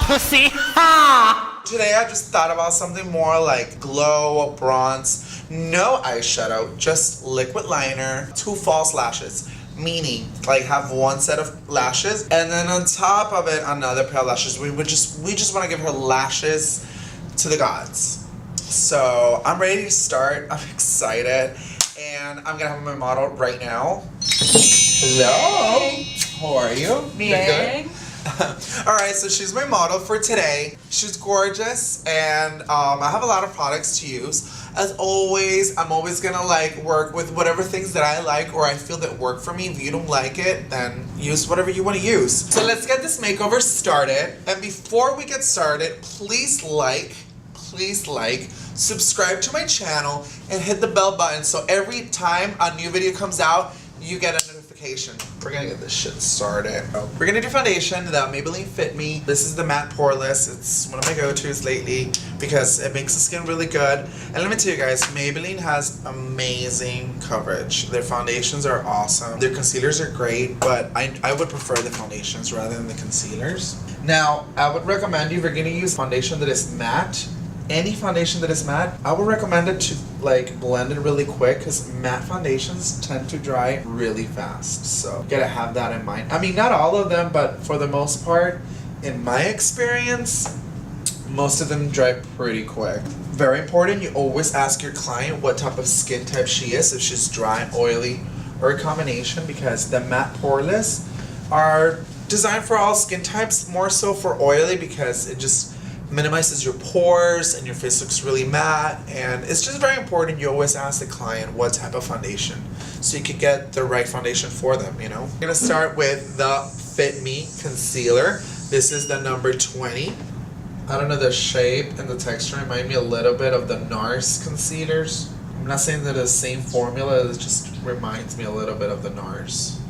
pussy. Ha! Today I just thought about something more like glow, bronze, no eyeshadow, just liquid liner, 2 false lashes. Meaning, like, have one set of lashes, and then on top of it, another pair of lashes. We just want to give her lashes to the gods. So I'm ready to start. I'm excited, and I'm gonna have my model right now. Hello. How are you? Bien. Alright, so she's my model for today. She's gorgeous, and I have a lot of products to use. As always, I'm always gonna like work with whatever things that I like or I feel that work for me. If you don't like it, then use whatever you want to use. So let's get this makeover started. And before we get started, please like, subscribe to my channel, and hit the bell button so every time a new video comes out, you get a notification. We're gonna get this shit started. We're gonna do foundation, the Maybelline Fit Me. This is the matte Poorless. It's one of my go-tos lately because it makes the skin really good. And let me tell you guys, Maybelline has amazing coverage. Their foundations are awesome. Their concealers are great, but I would prefer the foundations rather than the concealers. Now, I would recommend you if you're gonna use foundation that is matte, any foundation that is matte, I would recommend it to like blend it really quick because matte foundations tend to dry really fast. So you gotta have that in mind. I mean, not all of them, but for the most part, in my experience, most of them dry pretty quick. Very important, you always ask your client what type of skin type she is, if she's dry, oily, or a combination, because the matte Poorless are designed for all skin types, more so for oily because it just minimizes your pores and your face looks really matte. And it's just very important you always ask the client what type of foundation so you can get the right foundation for them, you know. I'm gonna start with the Fit Me concealer. This is the number 20. I don't know, the shape and the texture remind me a little bit of the N.Y.C concealers. I'm not saying they're the same formula, it just reminds me a little bit of the N.Y.C.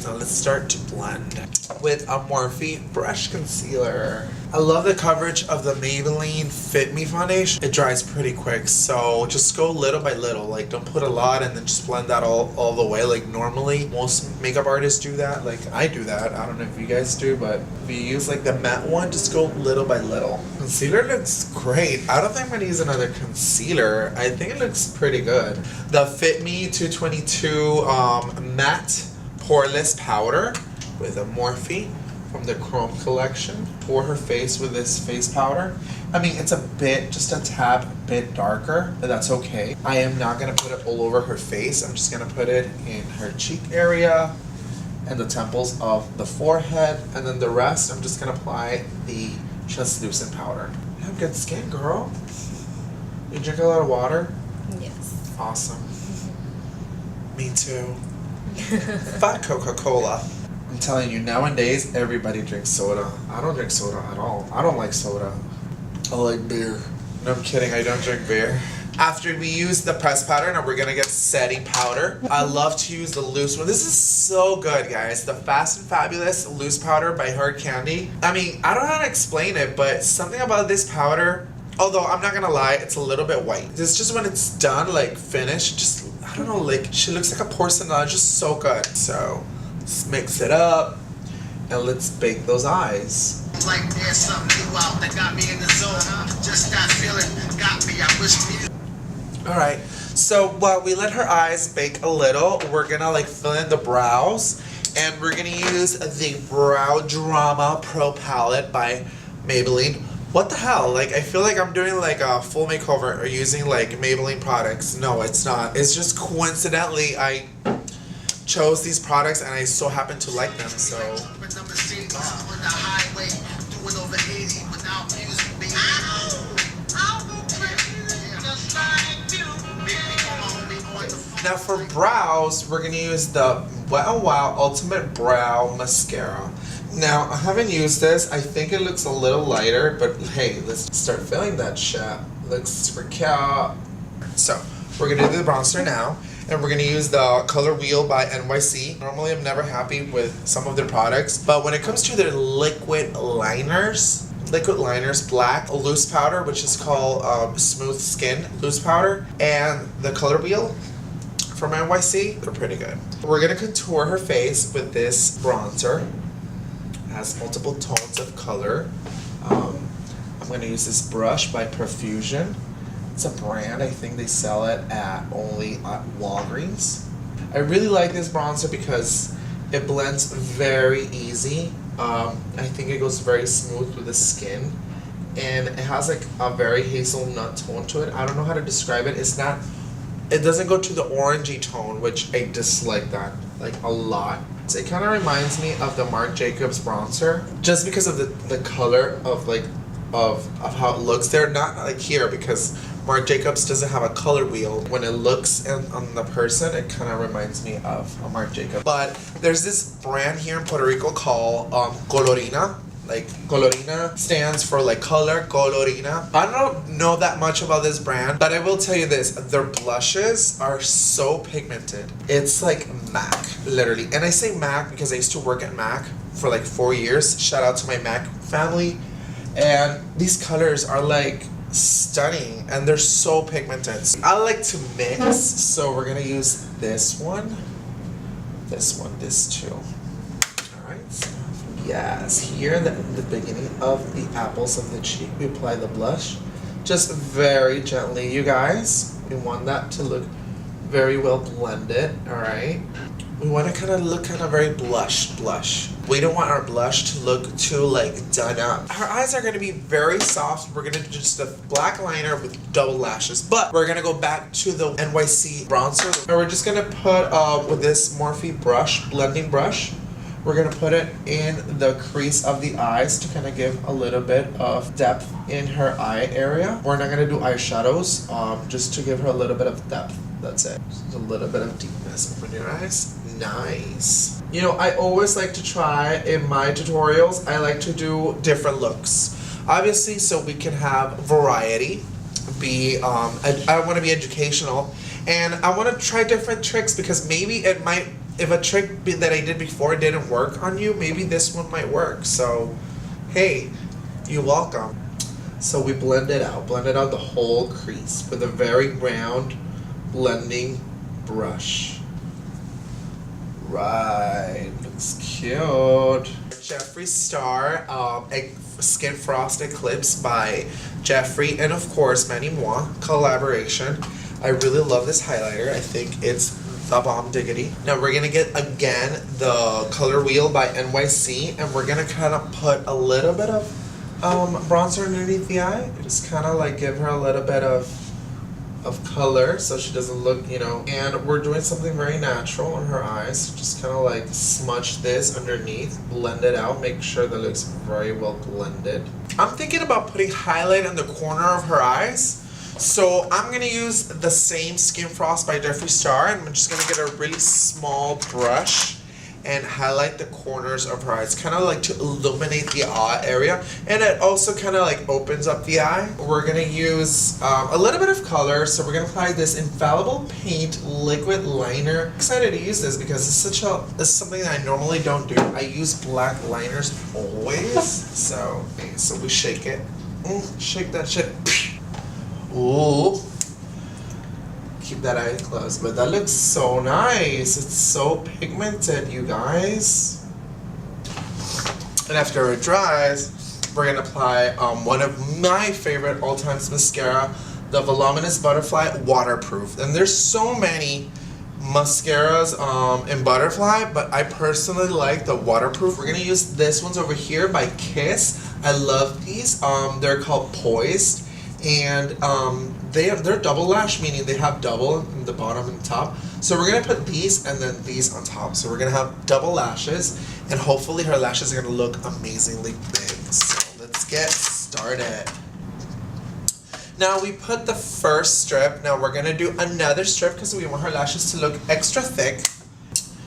Now let's start to blend with a Morphe brush concealer. I love the coverage of the Maybelline Fit Me foundation. It dries pretty quick, so just go little by little. Like, don't put a lot and then just blend that all the way. Like, normally most makeup artists do that. Like, I do that. I don't know if you guys do, but if you use like the matte one, just go little by little. Concealer looks great. I don't think I'm gonna use another concealer. I think it looks pretty good. The Fit Me 222 matte Poorless powder with a Morphe from the Chrome collection. Pour her face with this face powder. I mean, it's a bit, just a tad bit darker, but that's okay. I am not gonna put it all over her face. I'm just gonna put it in her cheek area and the temples of the forehead, and then the rest I'm just gonna apply the translucent powder. You have good skin, girl. You drink a lot of water? Yes. Awesome. Me too. Fuck Coca-Cola. I'm telling you, nowadays everybody drinks soda. I don't drink soda at all. I don't like soda. I like beer. No, I'm kidding, I don't drink beer. After we use the pressed powder, now we're gonna get setting powder. I love to use the loose one. This is so good, guys. The Fast and Fabulous loose powder by Hard Candy. I mean, I don't know how to explain it, but something about this powder, although I'm not gonna lie, it's a little bit white. It's just when it's done, like finished, just, I don't know, like she looks like a porcelain, just so good. So let's mix it up and let's bake those eyes. Like there's something new out that got me in the zone. Just that feeling got me. I wish me. Alright, so while we let her eyes bake a little, we're gonna like fill in the brows, and we're gonna use the Brow Drama Pro Palette by Maybelline. What the hell? Like, I feel like I'm doing like a full makeover or using like Maybelline products. No, it's not. It's just coincidentally I chose these products and I so happen to like them, so. Now for brows, we're gonna use the Wet n Wild Ultimate Brow Mascara. Now, I haven't used this. I think it looks a little lighter, but hey, let's start filling that shit. Looks super cute. So, we're gonna do the bronzer now, and we're gonna use the Color Wheel by N.Y.C. Normally, I'm never happy with some of their products, but when it comes to their liquid liners, black loose powder, which is called Smooth Skin loose powder, and the Color Wheel from N.Y.C, they're pretty good. We're gonna contour her face with this bronzer. It has multiple tones of color. I'm going to use this brush by Profusion. It's a brand, I think they sell it only at Walgreens. I really like this bronzer because it blends very easy. I think it goes very smooth with the skin. And it has like a very hazelnut tone to it. I don't know how to describe it. It doesn't go to the orangey tone, which I dislike that like a lot. It kind of reminds me of the Marc Jacobs bronzer, just because of the color of like of how it looks. They're not like here because Marc Jacobs doesn't have a color wheel. When it looks on the person, it kind of reminds me of a Marc Jacobs. But there's this brand here in Puerto Rico called Colorina. Like Colorina stands for like color, Colorina. I don't know that much about this brand, but I will tell you this, their blushes are so pigmented. It's like MAC, literally. And I say MAC because I used to work at MAC for like 4 years. Shout out to my MAC family. And these colors are like stunning and they're so pigmented. I like to mix, so we're gonna use this one, this too. Alright. Yes, here in the beginning of the apples of the cheek, we apply the blush. Just very gently, you guys. We want that to look very well blended, alright? We want to look very blush. We don't want our blush to look too like done up. Her eyes are going to be very soft. We're going to do just a black liner with double lashes. But we're going to go back to the N.Y.C bronzer. And we're just going to put, with this Morphe brush, blending brush, we're going to put it in the crease of the eyes to kind of give a little bit of depth in her eye area. We're not going to do eyeshadows, just to give her a little bit of depth. That's it. Just a little bit of deepness over your eyes. Nice. You know, I always like to try in my tutorials, I like to do different looks. Obviously, so we can have variety, I want to be educational, and I want to try different tricks because maybe it might, if a trick that I did before didn't work on you, maybe this one might work. So, hey, you're welcome. So we blend it out the whole crease with a very round blending brush. Right, looks cute. Jeffree Star Skin Frost Eclipse by Jeffree and of course N.Y.C collaboration. I really love this highlighter. I think it's the bomb diggity. Now we're gonna get again the color wheel by N.Y.C and we're gonna kind of put a little bit of bronzer underneath the eye. Just kind of like give her a little bit of color so she doesn't look, you know, and we're doing something very natural on her eyes. Just kind of like smudge this underneath, blend it out, make sure that it looks very well blended. I'm thinking about putting highlight in the corner of her eyes, so I'm gonna use the same Skin Frost by Jeffree Star and I'm just gonna get a really small brush and highlight the corners of her eyes, kind of like to illuminate the eye area, and it also kind of like opens up the eye. We're gonna use a little bit of color, so we're gonna apply this Infallible Paint Liquid Liner. I'm excited to use this because it's something that I normally don't do. I use black liners always, so we shake it, shake that shit. Ooh. Keep that eye closed, but that looks so nice. It's so pigmented, you guys. And after it dries, we're gonna apply one of my favorite all-time mascara, the Voluminous Butterfly Waterproof. And there's so many mascaras in Butterfly, but I personally like the waterproof. We're gonna use this one's over here by Kiss. I love these. They're called Poised. And they're double lash, meaning they have double in the bottom and the top. So we're gonna put these and then these on top. So we're gonna have double lashes, and hopefully her lashes are gonna look amazingly big. So let's get started. Now we put the first strip. Now we're gonna do another strip because we want her lashes to look extra thick.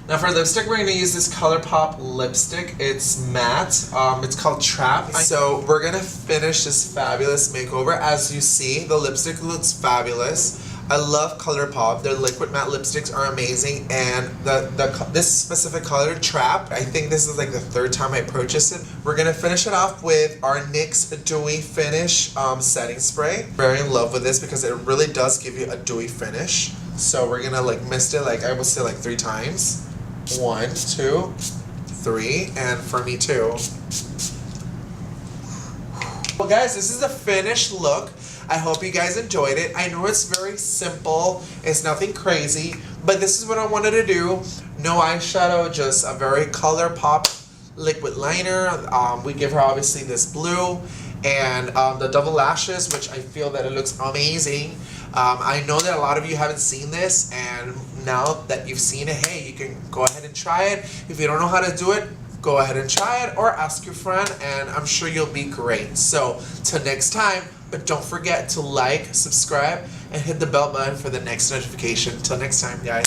Now for lipstick, we're going to use this ColourPop lipstick. It's matte. It's called Trap. So we're going to finish this fabulous makeover. As you see, the lipstick looks fabulous. I love ColourPop. Their liquid matte lipsticks are amazing. And this specific color, Trap, I think this is like the third time I purchased it. We're going to finish it off with our N.Y.C Dewy Finish setting spray. Very in love with this because it really does give you a dewy finish. So we're going to like mist it like I would say like 3 times. 1, 2, 3, and for me too. Well guys, this is the finished look. I hope you guys enjoyed it. I know it's very simple. It's nothing crazy. But this is what I wanted to do. No eyeshadow, just a very color pop liquid liner. We give her obviously this blue. And the double lashes, which I feel that it looks amazing. I know that a lot of you haven't seen this, and now that you've seen it, hey, you can go ahead and try it. If you don't know how to do it, go ahead and try it, or ask your friend, and I'm sure you'll be great. So, till next time, but don't forget to like, subscribe, and hit the bell button for the next notification. Till next time, guys.